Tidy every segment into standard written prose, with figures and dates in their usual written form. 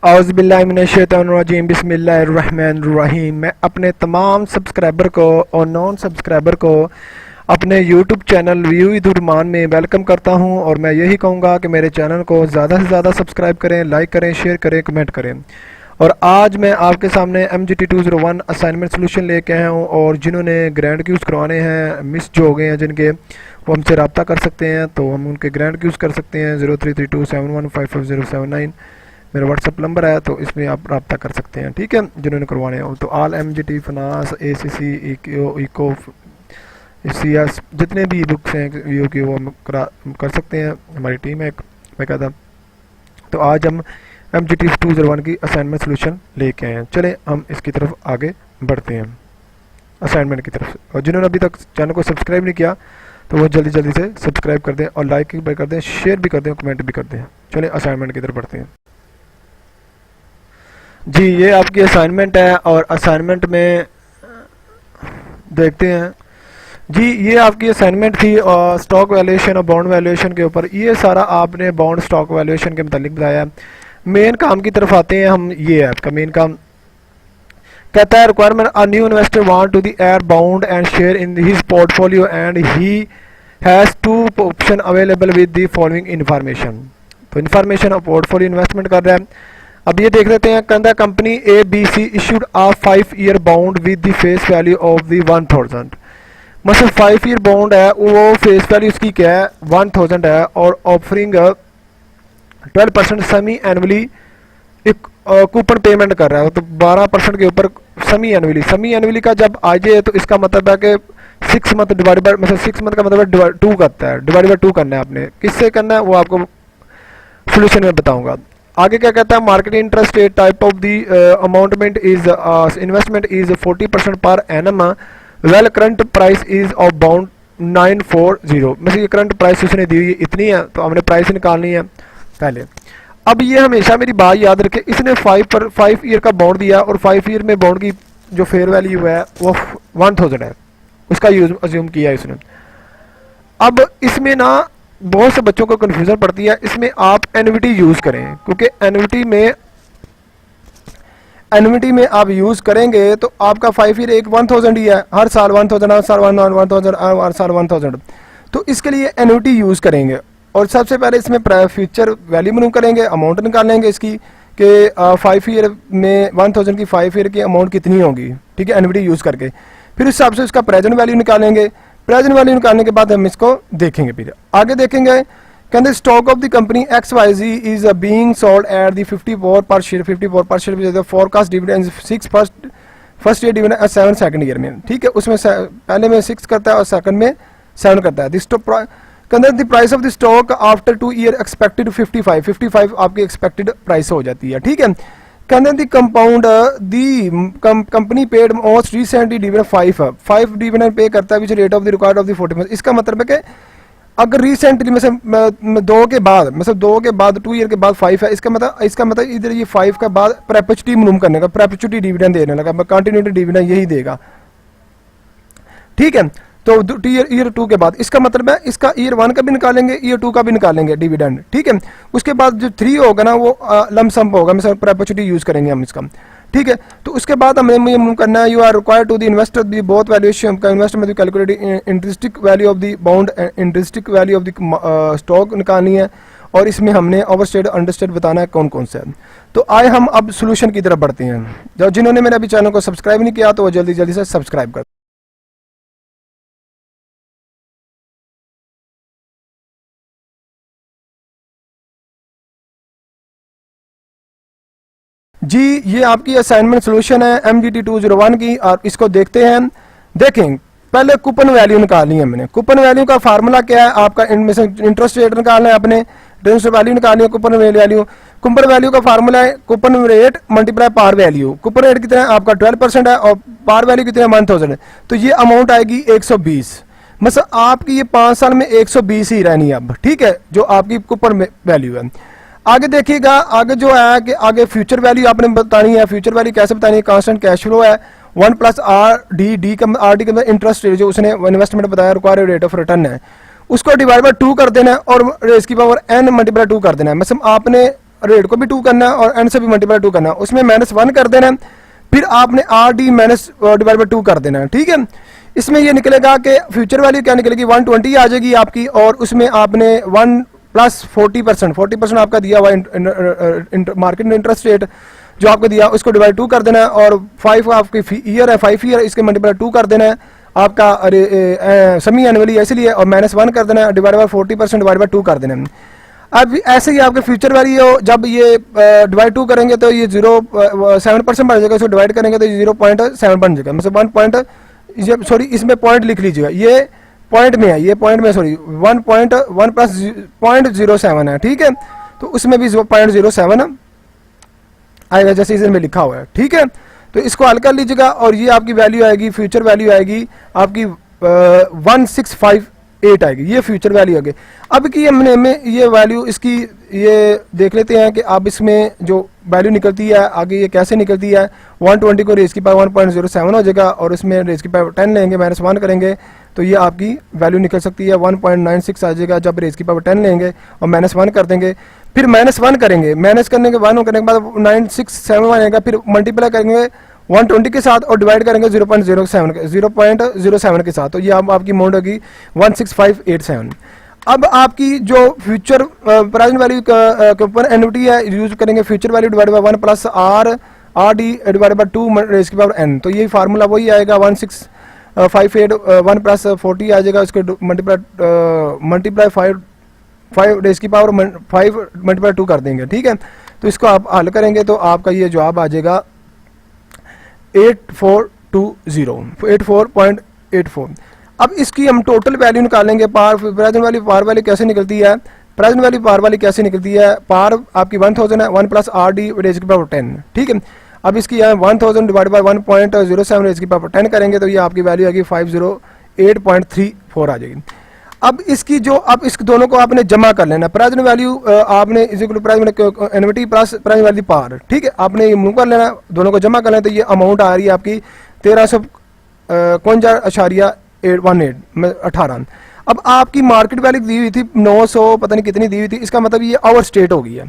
औज़ुबिल्लाहिमिनश्शैतानिर्रजीम बिस्मिल्लाहिर्रहमानिर्रहीम। मैं अपने तमाम सब्सक्राइबर को और नॉन सब्सक्राइबर को अपने यूट्यूब चैनल व्यू विद उर्रमान में वेलकम करता हूं और मैं यही कहूँगा कि मेरे चैनल को ज़्यादा से ज़्यादा सब्सक्राइब करें, लाइक करें, शेयर करें, कमेंट करें। और आज मैं आपके सामने MGT201 असाइनमेंट सोल्यूशन लेके आया हूँ और जिन्होंने ग्रैंड क्यूज़ करवाने हैं, मिस जो हो गए हैं जिनके, वो हमसे रब्ता कर सकते हैं। तो हम उनके ग्रैंड क्यूज़ कर सकते हैं। 033271555079 मेरा व्हाट्सअप नंबर है, तो इसमें आप रब्ता कर सकते हैं। ठीक है, जिन्होंने करवाने हैं। तो all MGT finance, ACC, eco, CS जितने भी बुक्स हैं व्यू की, वो हम कर सकते हैं। हमारी टीम है मैं कहता। तो आज हम MGT201 की असाइनमेंट सोल्यूशन लेके आए हैं। चलें हम इसकी तरफ आगे बढ़ते हैं, असाइनमेंट की तरफ। और जिन्होंने अभी तक चैनल को सब्सक्राइब नहीं किया तो वो जल्दी जल्दी से सब्सक्राइब कर दें और लाइक भी कर दें, शेयर भी कर दें, कमेंट भी कर दें। चलें असाइनमेंट की तरफ बढ़ते हैं। जी, ये आपकी असाइनमेंट है और असाइनमेंट में देखते हैं जी। ये आपकी असाइनमेंट थी और स्टॉक वैल्यूएशन और बॉन्ड वैल्यूएशन के ऊपर। ये सारा आपने बॉन्ड स्टॉक वैल्यूएशन के मुतालिक बताया है। मेन काम की तरफ आते हैं हम। ये है आपका मेन काम। कहता है requirement, a new investor want to the air bound and share in his portfolio and he has two option available with the following information. तो इन्फॉर्मेशन और पोर्टफोलियो इन्वेस्टमेंट कर रहा है। अब ये देख लेते हैं। कहता है company ABC issued a 5-year bond with the face value of the 1000। मतलब 5 ईयर बॉन्ड है, वो फेस वैल्यू उसकी क्या है, 1000 है और ऑफरिंग 12% सेमी एनुअली एक कूपन पेमेंट कर रहा है। तो 12% के ऊपर सेमी एनुअली का जब आ जाए तो इसका मतलब है कि 6 मंथ डिवाइड बाय, मतलब 6 मंथ का मतलब 2 करता है, डिवाइड बाय 2 करना है आपने। किससे करना है वो आपको सोल्यूशन में बताऊंगा। आगे क्या कहता है, market interest rate type of the amountment is investment is 40% per annum. Well current price is of bond 940। मतलब ये करंट प्राइस उसने दी हुई इतनी है, तो हमने प्राइस निकालनी है पहले। अब ये हमेशा मेरी बात याद रखें, इसने 5 ईयर का बॉन्ड दिया और 5 ईयर में बॉन्ड की जो फेयर वैल्यू है वो 1000 है, उसका यूज अज्यूम किया है इसने। अब इसमें ना बहुत से बच्चों को कन्फ्यूजन पड़ती है। इसमें आप एन्युटी यूज करें, क्योंकि एन्युटी में आप यूज करेंगे तो आपका 5 ईयर एक 1000 ही है, हर साल 1000, हर साल 1000, हर साल 1000। तो इसके लिए एन्युटी यूज करेंगे और सबसे पहले इसमें फ्यूचर वैल्यू मालूम करेंगे, अमाउंट निकालेंगे इसकी कि 5 ईयर में 1000 की 5 ईयर की अमाउंट कितनी होगी। ठीक है, एन्युटी यूज करके फिर उस हिसाब से उसका प्रेजेंट वैल्यू निकालेंगे। प्रेजेंट वैल्यू निकालने के बाद हम इसको देखेंगे। फिर आगे देखेंगे, कहते stock of the company XYZ is being sold at the 54 पर शेयर, 54 पर share. Forecast dividend 6 first year dividend 7 second year में। ठीक है, उसमें पहले में 6 करता है और सेकंड में 7 करता है। कहते the price of the stock after 2 year expected 55 आपकी एक्सपेक्टेड प्राइस हो जाती है। ठीक है, कहते the compound the company paid most recently dividend 5 dividend pay करता है which rate of the record of the 40%। इसका मतलब है कि अगर रिसेंटली मतलब 2 के बाद, मतलब 2 के बाद 2 ईयर के बाद 5 है, इसका मतलब इधर ये 5 का बाद परपेचुटी मालूम करने का, परपेचुटी डिविडेंड देने लगा, कंटिन्यूटी डिविडेंड यही देगा। ठीक है, तो ईयर 2 के बाद इसका मतलब है इसका ईयर 1 का भी निकालेंगे, ईयर 2 का भी निकालेंगे डिविडेंड। ठीक है, उसके बाद जो 3 होगा ना वो लमसम होगा, मतलब परपेचुटी यूज करेंगे हम इसका। ठीक है, तो उसके बाद हमें ये मूव करना है, you are required to the investor the both valuation का इन्वेस्टर में calculated intrinsic value of the bond, intrinsic value of the stock निकालनी है और इसमें हमने ओवरस्टेड अंडरस्टेड बताना है कौन कौन सा है। तो आए हम अब सोल्यूशन की तरफ बढ़ते हैं। जब जिन्होंने मेरे अभी चैनल को सब्सक्राइब नहीं किया तो वो जल्दी जल्दी से सब्सक्राइब कर। जी, ये आपकी असाइनमेंट सोल्यूशन है MGT201 की और इसको देखते हैं। देखें, पहले कूपन वैल्यू निकालनी है हमने। कूपन वैल्यू का फार्मूला क्या है आपका, इनमें से इंटरेस्ट रेट निकालना है अपने, इंटरेस्ट वैल्यू निकालनी है, कूपन वैल्यू का फार्मूला है coupon rate multiply par value. Coupon rate कितना है आपका 12% है और पार वैल्यू कितना है 1000 है, तो ये अमाउंट आएगी 120। मतलब आपकी ये 5 साल में 120 ही रहनी है अब। ठीक है, जो आपकी कूपन वैल्यू है। आगे देखिएगा, आगे जो है कि आगे फ्यूचर वैल्यू आपने बतानी है। फ्यूचर वैल्यू कैसे बतानी है, कांस्टेंट कैश फ्लो है 1 प्लस RD का इंटरेस्ट रेट जो उसने इन्वेस्टमेंट बताया, रिक्वायर्ड रेट ऑफ रिटर्न है, उसको डिवाइड बाय 2 कर देना है और इसकी पावर n मल्टीप्लाई 2 कर देना है। मतलब आपने रेट को भी 2 करना है और एन से भी मल्टीप्लाई 2 करना है, उसमें -1 कर देना है, फिर आपने R D minus divide by 2 कर देना है। ठीक है, इसमें ये निकलेगा कि फ्यूचर वैल्यू क्या निकलेगी 120 आ जाएगी आपकी, और उसमें आपने 1 प्लस 40% आपका दिया हुआ मार्केट इंटरेस्ट रेट जो आपको दिया उसको डिवाइड 2 कर देना है, और 5 आपकी ईयर है 5 ईयर, इसके मल्टीप्लाई 2 कर देना है आपका सेमी एनुअली इसलिए, और -1 कर देना है डिवाइड बाई 40% डिवाइड बाई 2 कर देना है। अब ऐसे ही आपके फ्यूचर वैल्यू जब ये डिवाइड 2 करेंगे तो ये 0.7% बन जाएगा, इसको डिवाइड करेंगे तो 0.7 बन जाएगा, मतलब 1 सॉरी इसमें पॉइंट लिख लीजिएगा, ये पॉइंट में है, ये पॉइंट में सॉरी 1.1 प्लस 0.07 है। ठीक है, तो उसमें भी 0.07 आएगा जैसे इसमें लिखा हुआ है। ठीक है, तो इसको हल कर लीजिएगा और ये आपकी वैल्यू आएगी, फ्यूचर वैल्यू आएगी आपकी 1658 आएगी, ये फ्यूचर वैल्यू आएगी। अब की हमने में ये वैल्यू इसकी ये देख लेते हैं कि अब इसमें जो वैल्यू निकलती है आगे ये कैसे निकलती है। 120 को रेज की पावर 1.07 हो जाएगा और इसमें रेज की पावर 10 लेंगे, -1 करेंगे तो ये आपकी वैल्यू निकल सकती है 1.96 आ जाएगा जब रेज की पावर 10 लेंगे और -1 कर देंगे, फिर -1 करेंगे, माइनस करने के 1 करने के बाद 9671 आएगा, फिर मल्टीप्लाई करेंगे 120 के साथ और डिवाइड करेंगे 0.07 के साथ, तो ये अब आपकी अमाउंट होगी 16587। अब आपकी जो फ्यूचर प्रेजेंट वैल्यू के ऊपर एन्युटी है यूज करेंगे future value divide by 1 plus R D divide by 2 raise की पावर n, तो ये फार्मूला वही आएगा 1658 1 प्लस 40 आ जाएगा, उसको मल्टीप्लाई 5 रेज की पावर 5 मल्टीप्लाई 2 कर देंगे। ठीक है, तो इसको आप हल करेंगे तो आपका ये जवाब आ जाएगा 84.84। अब इसकी हम टोटल वैल्यू निकालेंगे, प्रेजेंट वैल्यू पार वैल्यू कैसे निकलती है, प्रेजेंट वैल्यू पार वैल्यू कैसे निकलती है, पार आपकी 1000 है 1 प्लस आर डी रेज की पावर 10। ठीक है, अब इसकी 1000 डिवाइड बाय 1.07 रेज की पावर 10 करेंगे तो ये आपकी वैल्यू आएगी 508.34 आ जाएगी। अब इसकी जो अब इस दोनों को आपने जमा कर लेना, प्रेजेंट वैल्यू आपने equal present annuity plus present value par. ठीक है, आपने ये मूव कर लेना, दोनों को जमा कर लेना, तो ये अमाउंट आ रही है आपकी 1352.18। अब आपकी मार्केट वैल्यू दी हुई थी 900 पता नहीं कितनी दी हुई थी, इसका मतलब ये ओवर स्टेट हो गई है।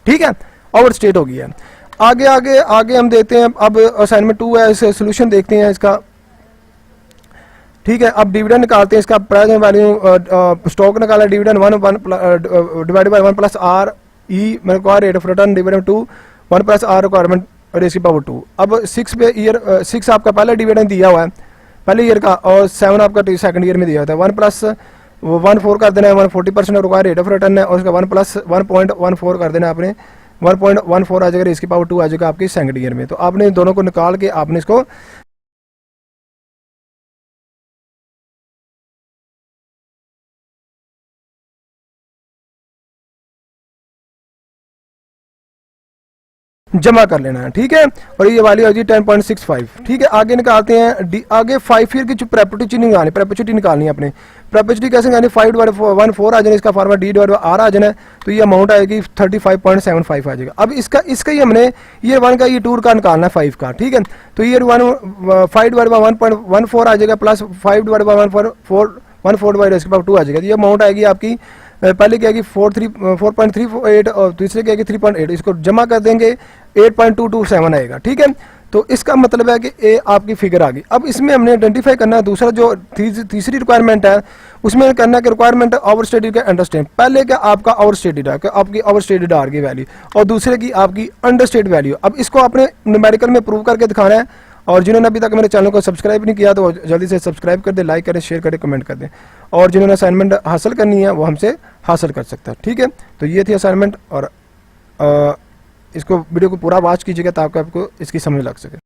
ठीक है, ओवर स्टेट हो गई है। आगे हम देखते हैं, अब असाइनमेंट 2 है, इसे सोल्यूशन देखते हैं इसका। ठीक है, अब डिविडेंड निकालते हैं इसका, प्रेजेंट वैल्यू स्टॉक निकाला, dividend 1 divide by 1 plus R E require rate of return dividend 2 1 plus R requirement raise की पावर 2। अब 6 पे ईयर 6 आपका पहला डिविडेंड दिया हुआ है पहले ईयर का, और 7 आपका सेकंड ईयर में दिया होता है। 1 प्लस 14 कर देना है, 140% रिक्वायर रेट ऑफ रिटर्न है, और उसका 1 प्लस 1.14 कर देना है आपने, 1.14 आ जाएगा, इसकी पावर 2 आ जाएगा आपकी सेकंड ईयर में। तो आपने दोनों को निकाल के आपने इसको जमा कर लेना है। ठीक है, और ये वाली होगी 10.65। ठीक है, आगे निकालते हैं आगे 5 ईयर की जो प्रेपोर्टी निकालनी है अपने। प्रेपोर्टी कैसे निकालनी, 5/14 आ जाना, इसका formula D divide by R आ जाना, तो ये अमाउंट आएगी 35.75 आ जाएगा। अब इसका ही हमने ईयर 1 का ये टूर का निकालना है 5 का। ठीक है, तो ईयर 1 5 डिवाइड बाय 1.14 आ जाएगा, प्लस 5 डिवाइड बाय 1.4 डिवाइड इसके पावर 2 आ जाएगा, ये अमाउंट आएगी आपकी पहले क्या 4.38 और दूसरे क्या 3.8, इसको जमा कर देंगे 8.227 आएगा। ठीक है, तो इसका मतलब है कि ए आपकी फिगर आ गई। अब इसमें हमने आइडेंटिफाई करना है दूसरा जो तीसरी रिक्वायरमेंट है, उसमें करना कि रिक्वायरमेंट ओवर स्टेटेड का अंडरस्टैंड। पहले क्या आपका ओवर स्टेटेड है, आपकी ओवर स्टेटेड आर की वैल्यू, और दूसरे की आपकी अंडरस्टेटेड वैल्यू। अब इसको आपने न्यूमेरिकल में प्रूव करके दिखाना है, और जिन्होंने अभी तक मेरे चैनल को सब्सक्राइब नहीं किया तो जल्दी से सब्सक्राइब कर दें, लाइक करें, शेयर करें, कमेंट कर दें, और जिन्होंने असाइनमेंट हासिल करनी है वो हमसे हासिल कर सकता है। ठीक है, तो ये थी असाइनमेंट, और इसको वीडियो को पूरा वॉच कीजिएगा ताकि आपको इसकी समझ लग सके।